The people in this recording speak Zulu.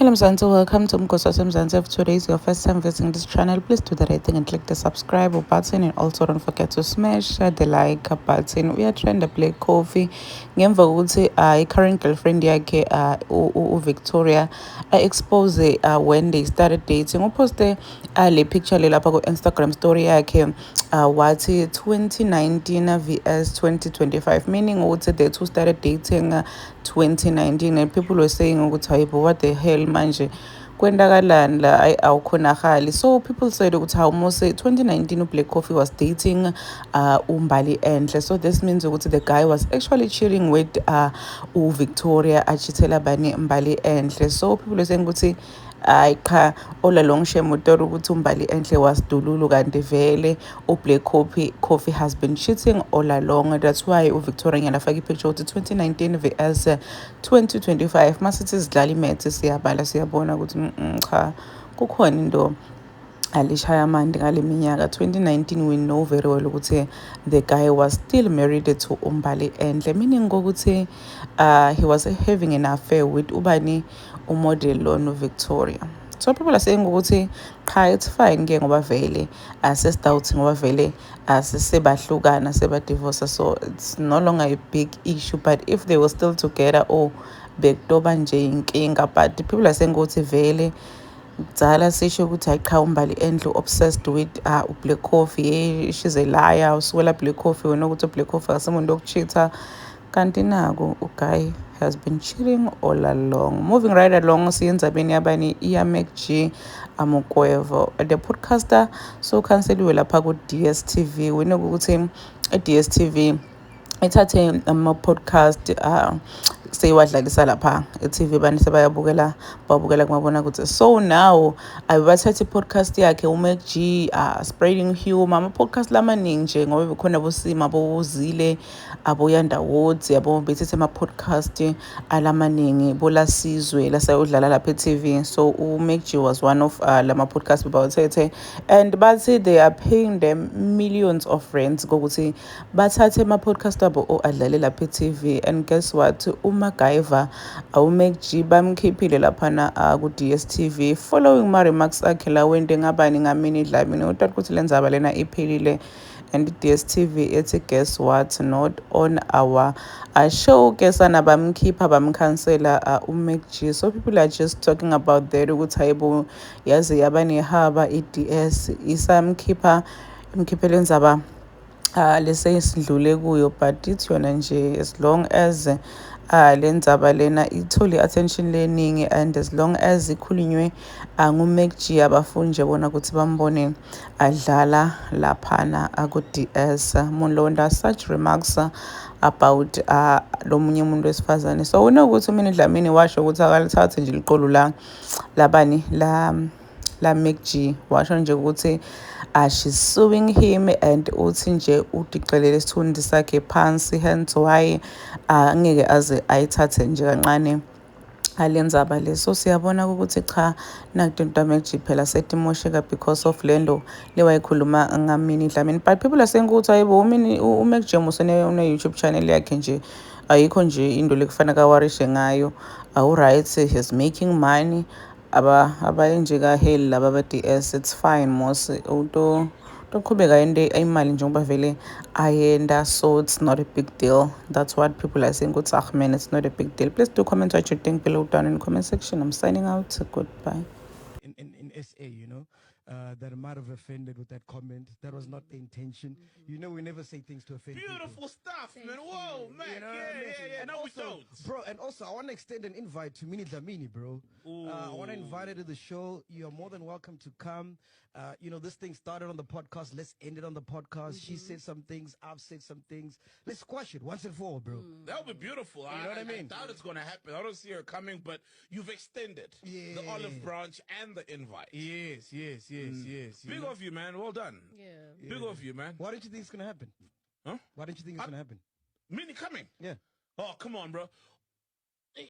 Hello Mzansi, welcome to Mkosa Mzansi. If today is your first time visiting this channel, please do the right thing and click the subscribe button, and also don't forget to smash the like button. We are trying to play coffee. Ngemva kokuthi current girlfriend yakhe Victoria expose when they started dating. Uposte le picture le lapha ku Instagram story yakhe wathi 2019 vs 2025, meaning ukuthi they two started dating 2019 and people were saying ukuthi hayibo, what the hell manje kwendakalani la, awukhonakali. So people said ukuthi how mose 2019 Black Coffee was dating uMbali Enhle, so this means ukuthi the guy was actually cheating with Victoria achithela bani Mbali Enhle. So people were saying ukuthi hayi cha, all along shame utori ukuthi uMbali Enhle was dululu kanti vele uBlack Coffee has been cheating all along. That's why uVictoria nyala faka ipicture ukuthi 2019 vs 2025 masithi sidlala imaths siyabala siyabona ukuthi cha kukhona into alishaya amande ngale minyaka 2019. We know very well ukuthi the guy was still married to uMbali Enhle, meaning ukuthi he was having an affair with ubani umodel lona Victoria. So people are saying ukuthi cha, it's fine ke ngoba vele asesdoubting ngoba vele sebahlukana sebadivorce, so it's no longer a big issue. But if they were still together, bekutoba nje inkinga. But people are saying ukuthi vele kudzala sisho ukuthi hayi cha, uMbali Enhle obsessed with uBlack Coffee. She's a liar, usukela Black Coffee wena ukuthi uBlack Coffee akasemuntu okucheater, kanti naku uguy has been cheating all along. Moving right along, siyendzabeni yabani iyaMacG Mokgwevo, the podcaster so canceliwe lapha ku DStv. Wena ukuthi DStv ithathe ama-podcast seyiwadlalisa lapha e-TV, bani sebayabukela kumabona kuthi. So now abathathe i-podcast yakhe uMacG spreading humor, ama-podcast lamaningi nje ngoba bekhona boSima boZile aboYanda Woods yabo, bethethe ama-podcast alamaningi boLasizwe lasayodlala lapha e-TV. So uMacG was one of lama-podcast bebawathethe, and bathi they are paying them millions of rands kokuthi bathathe ama-podcast abo adlale lapha e-TV. And guess what, uMacGyver uMacG bamkhiphile laphana ku DStv following ma-remarks akhe la wente ngabani ngamini dlamini utata ukuthi lenzaba lena iphelile. And DStv ethi guess what, not on our show ke sana bamkhipha bamkhansela uMacG. So people are just talking about that ukuthi hayibo yaze yabanehaba iDS isamkhipha imkhiphele nzaba leseyisidlule kuyo. But ithi yona nje as long as lenzaba lena ithole attention leningi, and as long as ikhulunywe nguMacG, abafuni nje bona ukuthi bambone adlala laphana ku DS. Monlonda such remarks about lo munye umuntu wesifazane. So ukuthi uMinnie Dlamini washo ukuthi akalithathe nje liqolo labani la MacG, washo nje ukuthi she's suing him, and uthi nje udiqelele isithundi sakhe phansi, hence why ngeke aze ayithathe nje kancane alenzaba leso. Siyabona ukuthi cha nakude uMacG phela setimosheka because of lendo lewayikhuluma ngaMinnie Dlamini. But people are saying ukuthi hayibo uMacG une YouTube channel yakhe nje, ayikho nje into lekufana kawarishe ngayo. Right, he's making money, abayenje kaheli laba ba-DS. It's fine mos toqhubeka yente imali njengoba vele ayenda, so it's not a big deal. That's what people are saying ukuthi man, it's not a big deal. Please do comment what you think below down in the comment section. I'm signing out. Goodbye. In SA, that I might have offended with that comment. That was not the intention. We never say things to offend Beautiful people. stuff, man. Whoa, man. Yeah. And No, we also, don't. bro, and also, I want to extend an invite to Minnie Dlamini, bro. I want to invite her to the show. You're more than welcome to come. This thing started on the podcast. Let's end it on the podcast. She said some things. I've said some things. Let's squash it once and for all, bro. That would be beautiful. You know what I mean? I doubt it's going to happen. I don't see her coming, but you've extended the olive branch and the invite. Yes. Big of you, man. Well done. Yeah. Big of you, man. Why don't you think it's going to happen? Huh? Why don't you think it's going to happen? Minnie coming. Yeah. Oh, come on, bro.